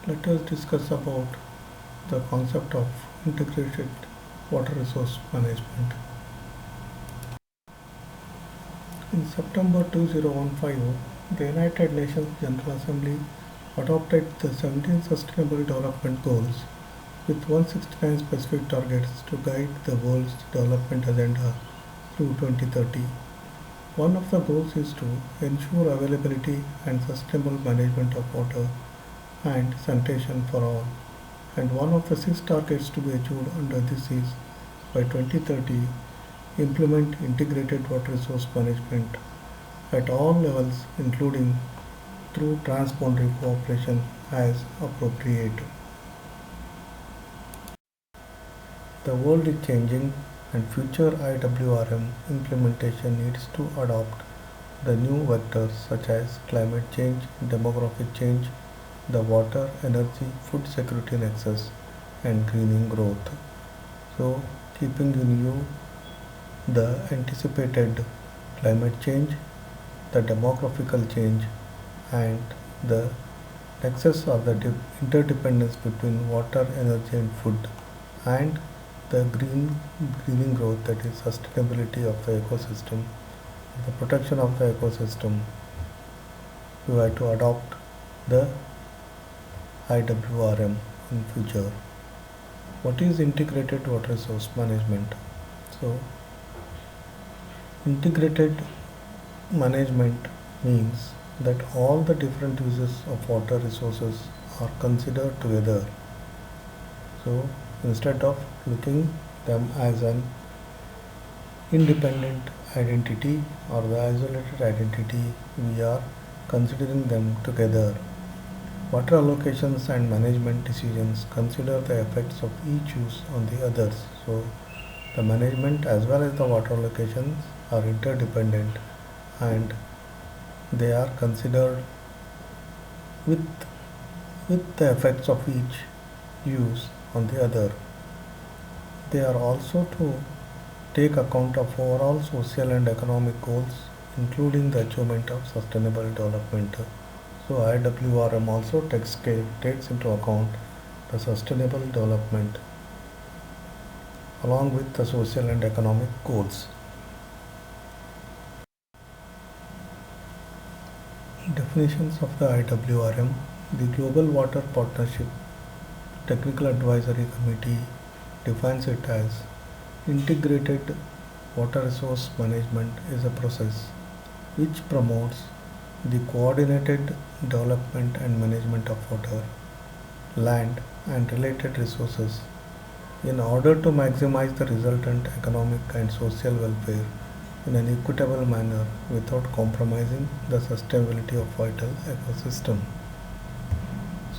Let us discuss about the concept of integrated water resource management. In September 2015, the United Nations General Assembly adopted the 17 Sustainable Development Goals with 169 specific targets to guide the world's development agenda through 2030. One of the goals is to ensure availability and sustainable management of water and sanitation for all, and one of the 6 targets to be achieved under this is by 2030 implement integrated water resource management at all levels, including through transboundary cooperation as appropriate. The world is changing, and future IWRM implementation needs to adopt the new vectors such as climate change, demographic change, the water, energy, food security nexus, and greening growth. So, keeping in view the anticipated climate change, the demographical change, and the nexus of the interdependence between water, energy, and food, and the greening growth, that is sustainability of the ecosystem, the protection of the ecosystem, we have to adopt the IWRM in future. What is integrated water resource management? So, integrated management means that all the different uses of water resources are considered together. So, instead of looking them as an independent identity or the isolated identity, we are considering them together. Water allocations and management decisions consider the effects of each use on the others. So, the management as well as the water allocations are interdependent and they are considered with the effects of each use on the other. They are also to take account of overall social and economic goals, including the achievement of sustainable development. So IWRM also takes into account the sustainable development along with the social and economic goals. Definitions of the IWRM. The Global Water Partnership Technical Advisory Committee defines it as integrated water resource management is a process which promotes the coordinated development and management of water, land, and related resources in order to maximize the resultant economic and social welfare in an equitable manner without compromising the sustainability of vital ecosystem.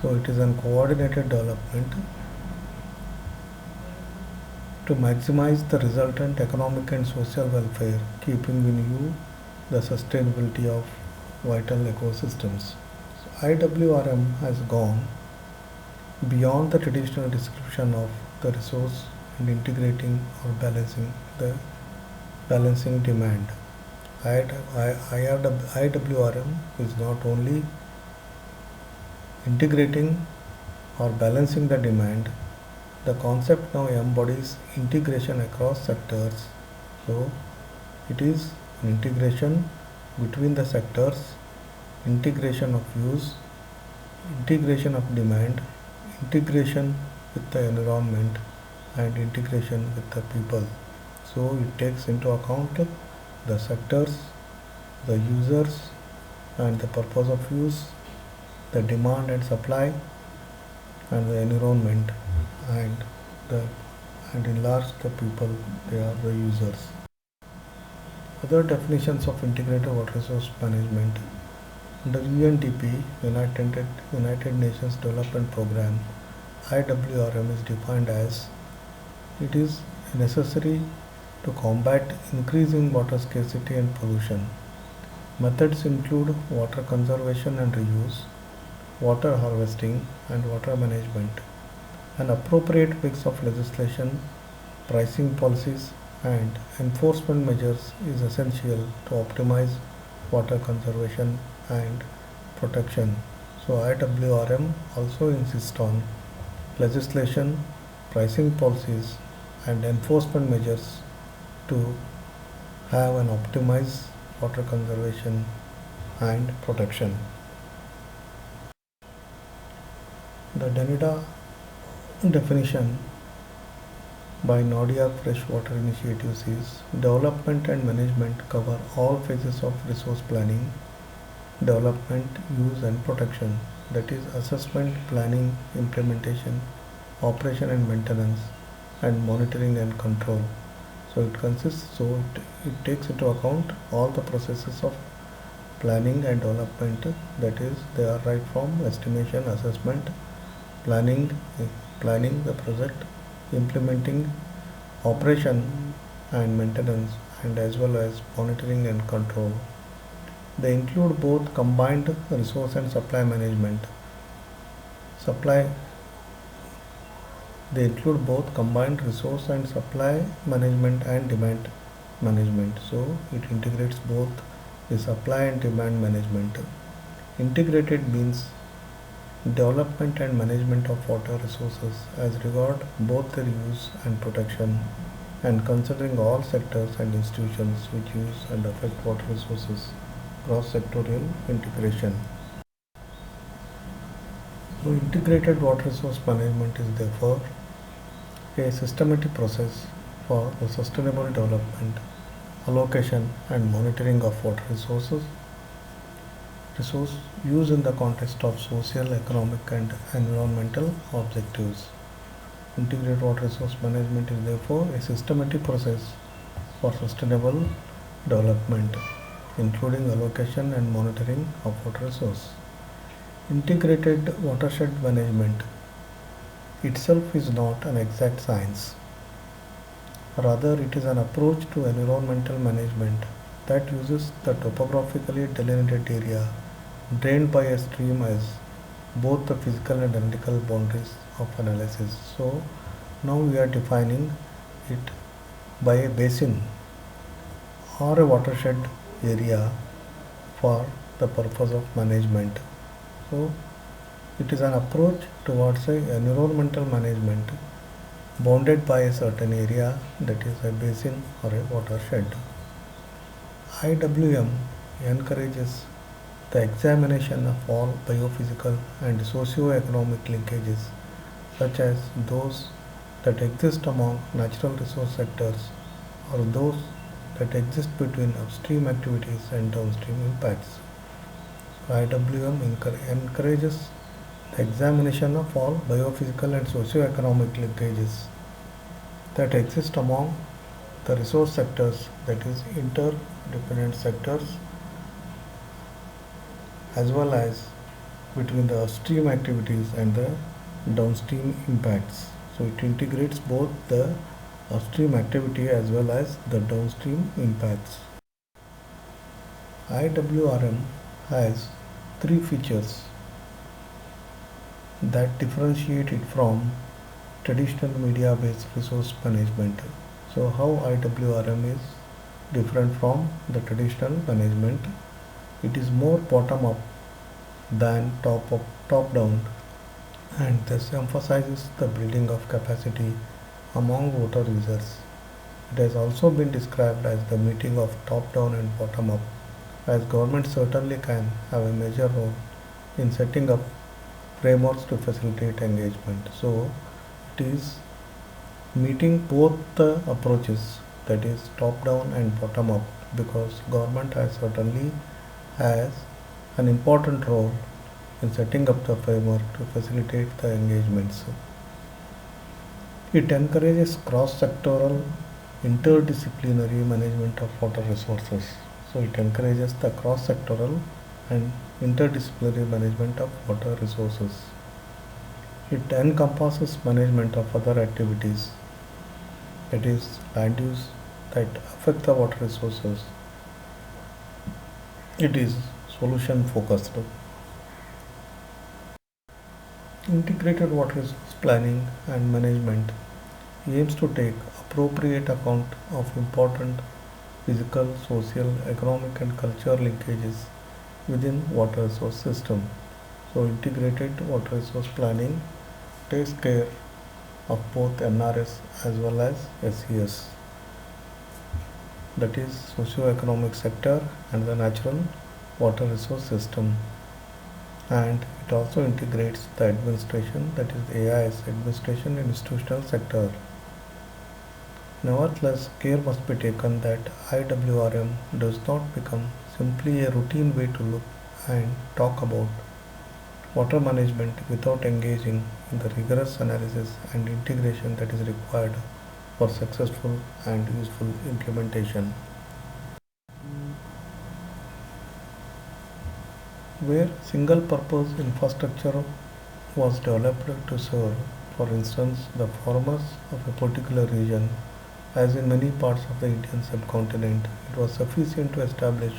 So it is a coordinated development to maximize the resultant economic and social welfare, keeping in view the sustainability of vital ecosystems. So IWRM has gone beyond the traditional description of the resource and integrating or balancing demand. IWRM is not only integrating or balancing the demand, the concept now embodies integration across sectors. So it is an integration between the sectors, integration of use, integration of demand, integration with the environment, and integration with the people. So it takes into account the sectors, the users, and the purpose of use, the demand and supply, and the environment, and enlarge the people, they are the users. Other definitions of integrated water resource management. Under UNDP, United Nations Development Programme, IWRM is defined as it is necessary to combat increasing water scarcity and pollution. Methods include water conservation and reuse, water harvesting, and water management. An appropriate mix of legislation, pricing policies, and enforcement measures is essential to optimize water conservation and protection. So IWRM also insists on legislation, pricing policies, and enforcement measures to have an optimized water conservation and protection. The DENIDA definition by Nordic Freshwater Initiatives is development and management cover all phases of resource planning, development, use and protection, that is assessment, planning, implementation, operation and maintenance, and monitoring and control. So it takes into account all the processes of planning and development, that is they are right from estimation, assessment, planning, planning the project, implementing, operation and maintenance, and as well as monitoring and control. They include both combined resource and supply management. Supply They include both combined resource and supply management and demand management. So it integrates both the supply and demand management. Integrated means development and management of water resources as regard both their use and protection, and considering all sectors and institutions which use and affect water resources. Cross-sectorial integration. So integrated water resource management is therefore a systematic process for the sustainable development, allocation and monitoring of water resource use in the context of social, economic and environmental objectives. Integrated water resource management is therefore a systematic process for sustainable development, including allocation and monitoring of water resource. Integrated watershed management itself is not an exact science. Rather, it is an approach to environmental management that uses the topographically delineated area drained by a stream as both the physical and analytical boundaries of analysis. So, now we are defining it by a basin or a watershed area for the purpose of management. So, it is an approach towards environmental management bounded by a certain area, that is a basin or a watershed. IWM encourages the examination of all biophysical and socio-economic linkages, such as those that exist among natural resource sectors or those that exist between upstream activities and downstream impacts. So IWM encourages the examination of all biophysical and socio-economic linkages that exist among the resource sectors, that is interdependent sectors, as well as between the upstream activities and the downstream impacts. So it integrates both the upstream activity as well as the downstream impacts. IWRM has three features that differentiate it from traditional media based resource management. So how IWRM is different from the traditional management? It is more bottom up than top down, and this emphasizes the building of capacity among water users. It has also been described as the meeting of top down and bottom up, as government certainly can have a major role in setting up frameworks to facilitate engagement. So it is meeting both the approaches, that is top down and bottom up, because government certainly has an important role in setting up the framework to facilitate the engagements. It encourages cross-sectoral interdisciplinary management of water resources. So it encourages the cross-sectoral and interdisciplinary management of water resources. It encompasses management of other activities, that is land use, that affect the water resources. It is solution focused. Integrated water resource planning and management aims to take appropriate account of important physical, social, economic and cultural linkages within water resource system. So So integrated water resource planning takes care of both NRS as well as SES, that is socio-economic sector and the natural water resource system, and it also integrates the administration, that is AIS, administration in institutional sector. Nevertheless, care must be taken that IWRM does not become simply a routine way to look and talk about water management without engaging in the rigorous analysis and integration that is required for successful and useful implementation. Where single purpose infrastructure was developed to serve, for instance, the farmers of a particular region, as in many parts of the Indian subcontinent, it was sufficient to establish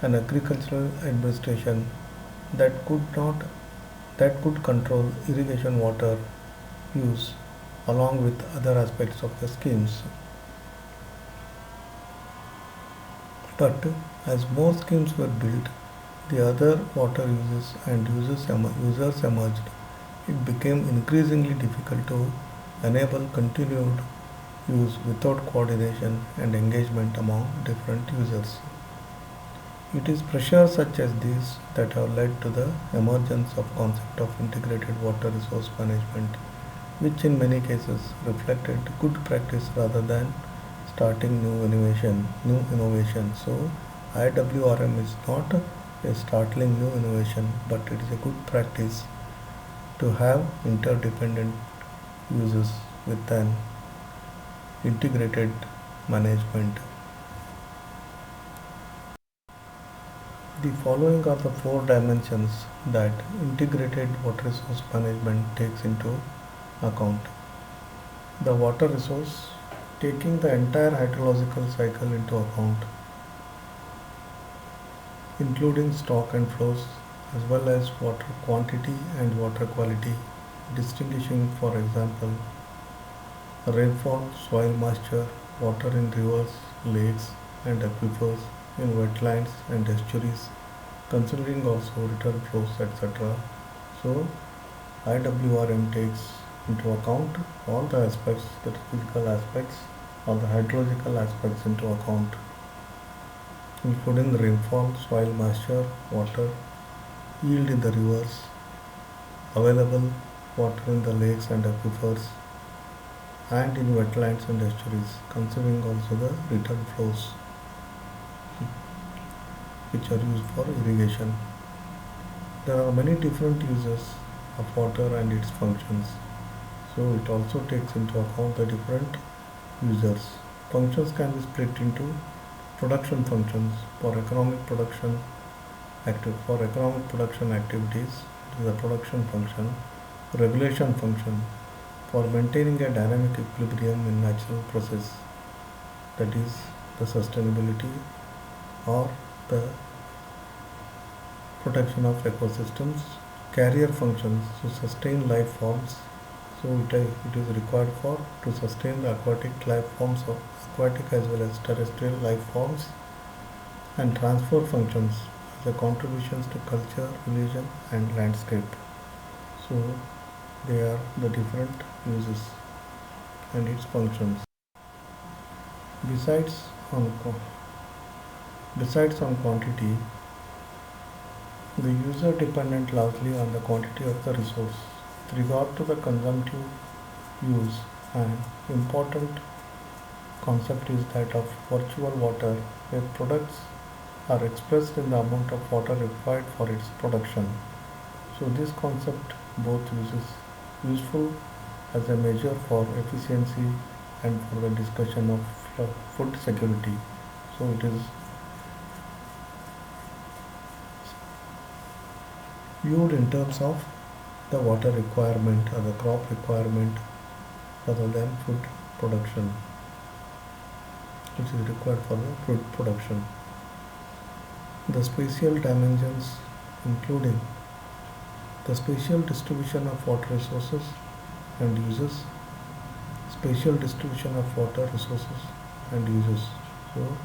an agricultural administration that could control irrigation water use along with other aspects of the schemes. But as more schemes were built, the other water uses and users emerged. It became increasingly difficult to enable continued use without coordination and engagement among different users. It is pressures such as these that have led to the emergence of concept of integrated water resource management, which in many cases reflected good practice rather than starting new innovation. So IWRM is not a startling new innovation, but it is a good practice to have interdependent uses with an integrated management. The following are the four dimensions that integrated water resource management takes into account. The water resource, taking the entire hydrological cycle into account, including stock and flows, as well as water quantity and water quality, distinguishing, for example, rainfall, soil moisture, water in rivers, lakes, and aquifers, in wetlands and estuaries, considering also return flows, etc. So, IWRM takes into account all the aspects, the physical aspects, all the hydrological aspects into account, including rainfall, soil moisture, water, yield in the rivers, available water in the lakes and aquifers, and in wetlands and estuaries, considering also the return flows which are used for irrigation. There are many different uses of water and its functions. So it also takes into account the different users. Functions can be split into production functions for economic production activities, it is a production function, regulation function for maintaining a dynamic equilibrium in natural process, that is the sustainability or the protection of ecosystems, carrier functions to sustain life forms. So it is required for to sustain the aquatic life forms of aquatic as well as terrestrial life forms, and transfer functions as the contributions to culture, religion, and landscape. So they are the different uses and its functions. Besides on Besides on quantity, the user dependent largely on the quantity of the resource. With regard to the consumptive use, an important concept is that of virtual water, where products are expressed in the amount of water required for its production. So this concept both uses useful as a measure for efficiency and for the discussion of food security. So it is viewed in terms of the water requirement or the crop requirement rather than food production, which is required for the food production. The spatial dimensions, including the spatial distribution of water resources and uses, spatial distribution of water resources and uses. So,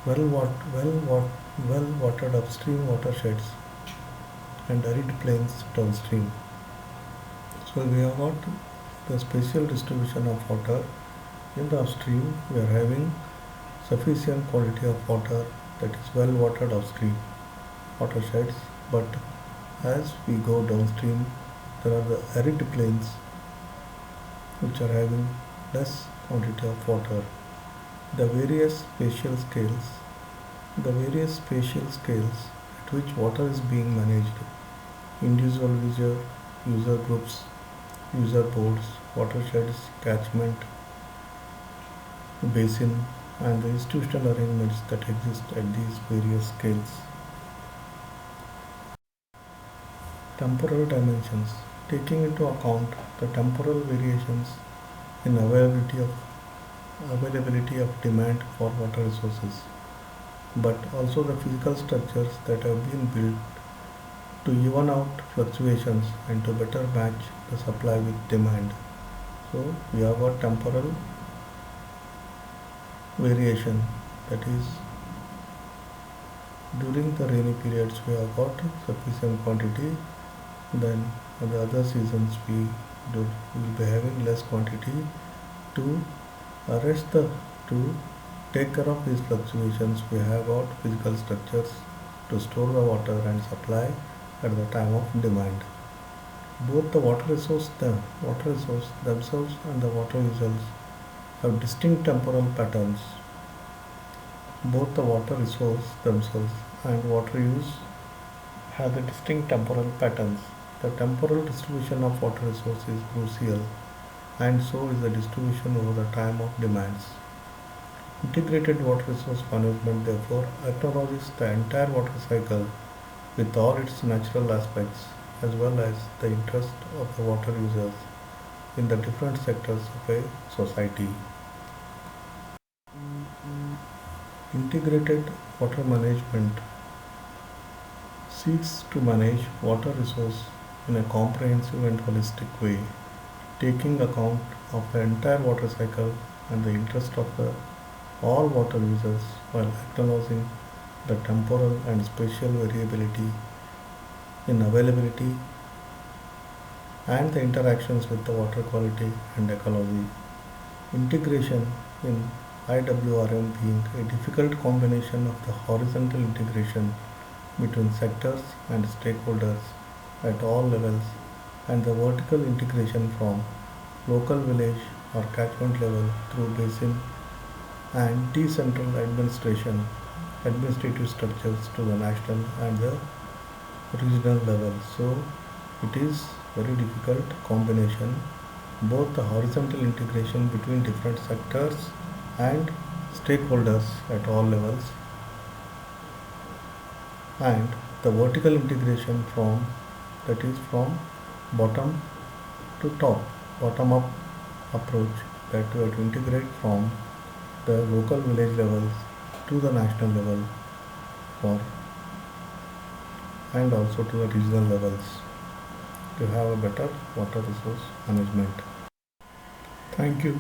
well watered upstream watersheds and arid plains downstream. So we have got the spatial distribution of water. In the upstream, we are having sufficient quantity of water, that is well watered upstream watersheds, but as we go downstream, there are the arid plains which are having less quantity of water. The the various spatial scales at which water is being managed, individual user groups, user boards, watersheds, catchment, basin, and the institutional arrangements that exist at these various scales. Temporal dimensions. Taking into account the temporal variations in availability of demand for water resources, but also the physical structures that have been built to even out fluctuations and to better match the supply with demand. So we have got temporal variation, that is during the rainy periods we have got sufficient quantity, then in the other seasons we will be having less quantity to arrest to take care of these fluctuations. We have got physical structures to store the water and supply at the time of demand. Both the water resource themselves and the water users have distinct temporal patterns. Both the water resource themselves and water use have the distinct temporal patterns. The temporal distribution of water resource is crucial, and so is the distribution over the time of demands. Integrated water resource management therefore acknowledges the entire water cycle with all its natural aspects as well as the interest of the water users in the different sectors of a society. Integrated water management seeks to manage water resource in a comprehensive and holistic way, taking account of the entire water cycle and the interest of all water users while acknowledging the temporal and spatial variability in availability and the interactions with the water quality and ecology. Integration in IWRM being a difficult combination of the horizontal integration between sectors and stakeholders at all levels and the vertical integration from local village or catchment level through basin and administrative structures to the national and the regional level. So it is very difficult combination, both the horizontal integration between different sectors and stakeholders at all levels, and the vertical integration from, that is from bottom to top, bottom up approach, that we have to integrate from the local village levels to the national level for and also to the regional levels to have a better water resource management. Thank you.